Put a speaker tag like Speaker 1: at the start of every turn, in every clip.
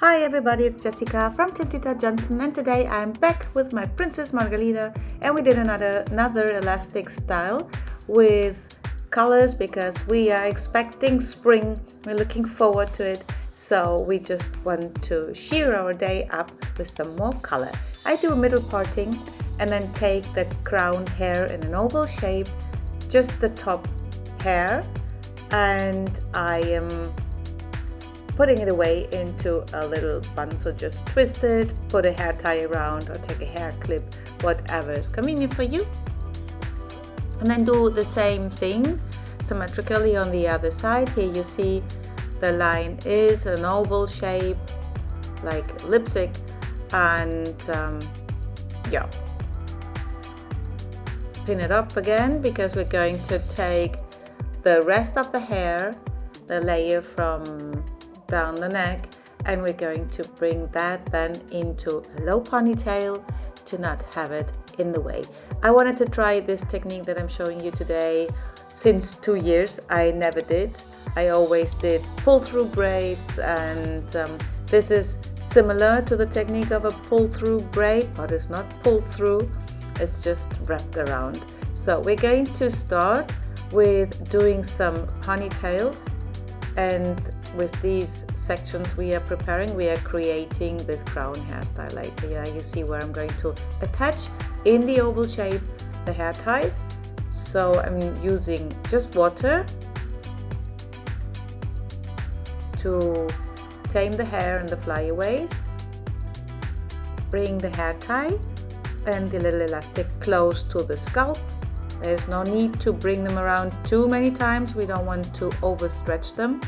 Speaker 1: Hi everybody, it's Jessica from Tintita Johnson, and today I'm back with my Princess Margarita, and we did another elastic style with colors because we are expecting spring. We're looking forward to it, so we just want to cheer our day up with some more color. I do a middle parting and then take the crown hair in an oval shape, just the top hair, and I am putting it away into a little bun. So just twist it, put a hair tie around, or take a hair clip, whatever is convenient for you. And then do the same thing symmetrically on the other side. Here you see the line is an oval shape like lipstick, and yeah, pin it up again because we're going to take the rest of the hair, the layer from down the neck, and we're going to bring that then into a low ponytail to not have it in the way. I wanted to try this technique that I'm showing you today since 2 years. I never did. I always did pull-through braids, and this is similar to the technique of a pull-through braid, but it's not pulled through, it's just wrapped around. So we're going to start with doing some ponytails, and with these sections we are preparing, we are creating this crown hairstyle. Like here you see where I'm going to attach in the oval shape the hair ties. So I'm using just water to tame the hair and the flyaways, bring the hair tie and the little elastic close to the scalp. There's no need to bring them around too many times. We don't want to overstretch them.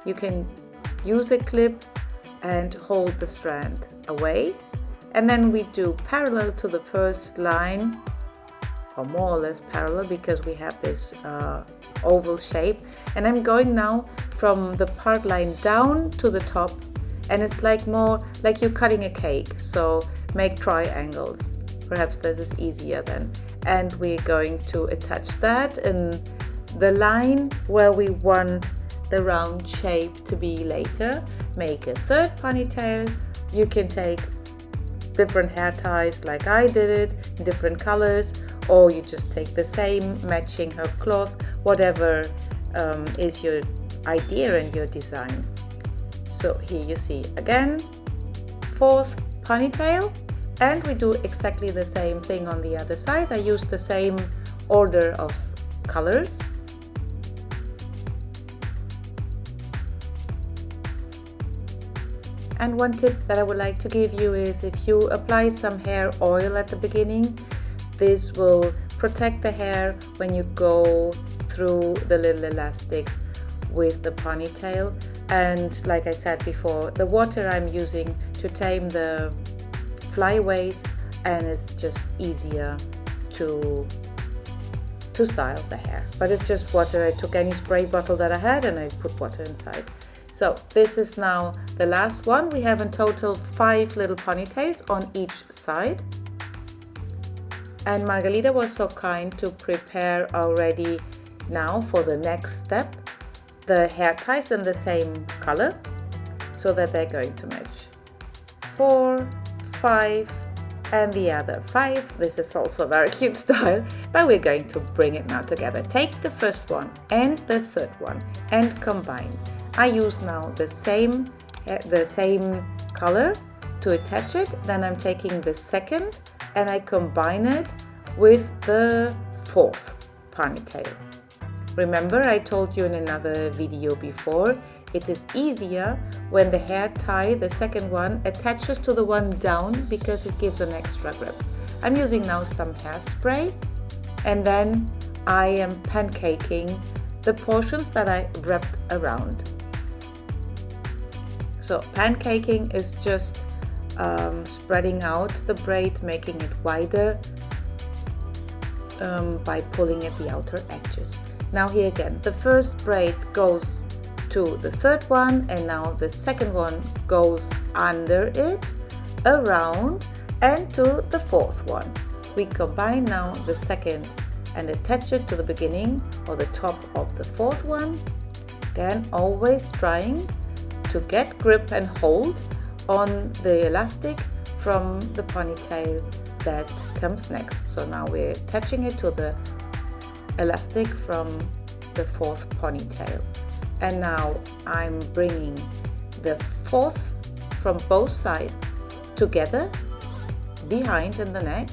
Speaker 1: You can use a clip and hold the strand away. And then we do parallel to the first line, or more or less parallel, because we have this oval shape. And I'm going now from the part line down to the top, and it's like more like you're cutting a cake. So make triangles. Perhaps this is easier then. And we're going to attach that in the line where we want the round shape to be later. Make a third ponytail. You can take different hair ties like I did it, in different colors, or you just take the same matching her cloth, whatever is your idea and your design. So here you see again, fourth ponytail. And we do exactly the same thing on the other side. I use the same order of colors. And one tip that I would like to give you is if you apply some hair oil at the beginning, this will protect the hair when you go through the little elastics with the ponytail. And like I said before, the water I'm using to tame the flyaways, and it's just easier to style the hair. But it's just water. I took any spray bottle that I had and I put water inside. So this is now the last one. We have in total 5 little ponytails on each side. And Margarita was so kind to prepare already now for the next step the hair ties in the same color so that they're going to match. 4, 5 and the other 5. This is also a very cute style, but we're going to bring it now together. Take the first one and the third one and combine. I use now the same color to attach it. Then I'm taking the second and I combine it with the fourth ponytail. Remember, I told you in another video before, it is easier when the hair tie, the second one, attaches to the one down because it gives an extra grip. I'm using now some hairspray, and then I am pancaking the portions that I wrapped around. So pancaking is just spreading out the braid, making it wider by pulling at the outer edges. Now here again, the first braid goes to the third one, and now the second one goes under it, around, and to the fourth one. We combine now the second and attach it to the beginning or the top of the fourth one. Again, always trying to get grip and hold on the elastic from the ponytail that comes next. So now we're attaching it to the elastic from the fourth ponytail. And now I'm bringing the fourth from both sides together behind in the neck.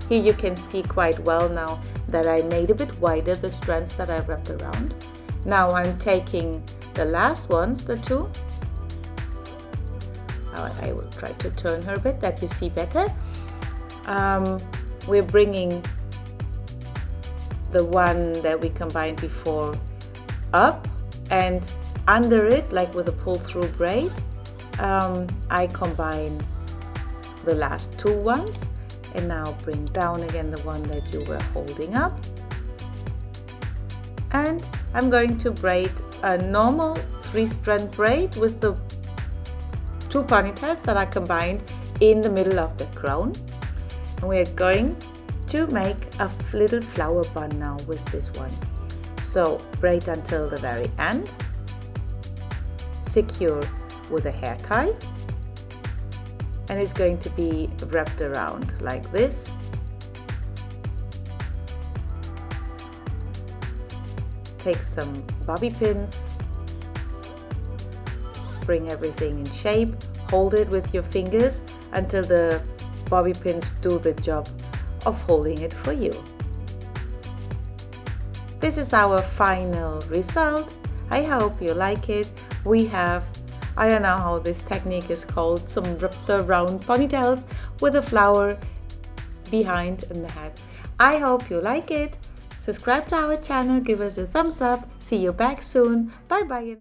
Speaker 1: Here you can see quite well now that I made a bit wider the strands that I wrapped around. Now I'm taking the last ones, the two. I will try to turn her a bit that you see better. We're bringing the one that we combined before up, and under it, like with a pull-through braid, I combine the last two ones, and now bring down again the one that you were holding up. And I'm going to braid a normal 3-strand braid with the two ponytails that I combined in the middle of the crown. And we're going to make a little flower bun now with this one. So braid until the very end, secure with a hair tie, and it's going to be wrapped around like this. Take some bobby pins, bring everything in shape, hold it with your fingers until the bobby pins do the job of holding it for you. This is our final result. I hope you like it. We have, I don't know how this technique is called, some wrapped around ponytails with a flower behind in the head. I hope you like it. Subscribe to our channel, give us a thumbs up. See you back soon. Bye bye.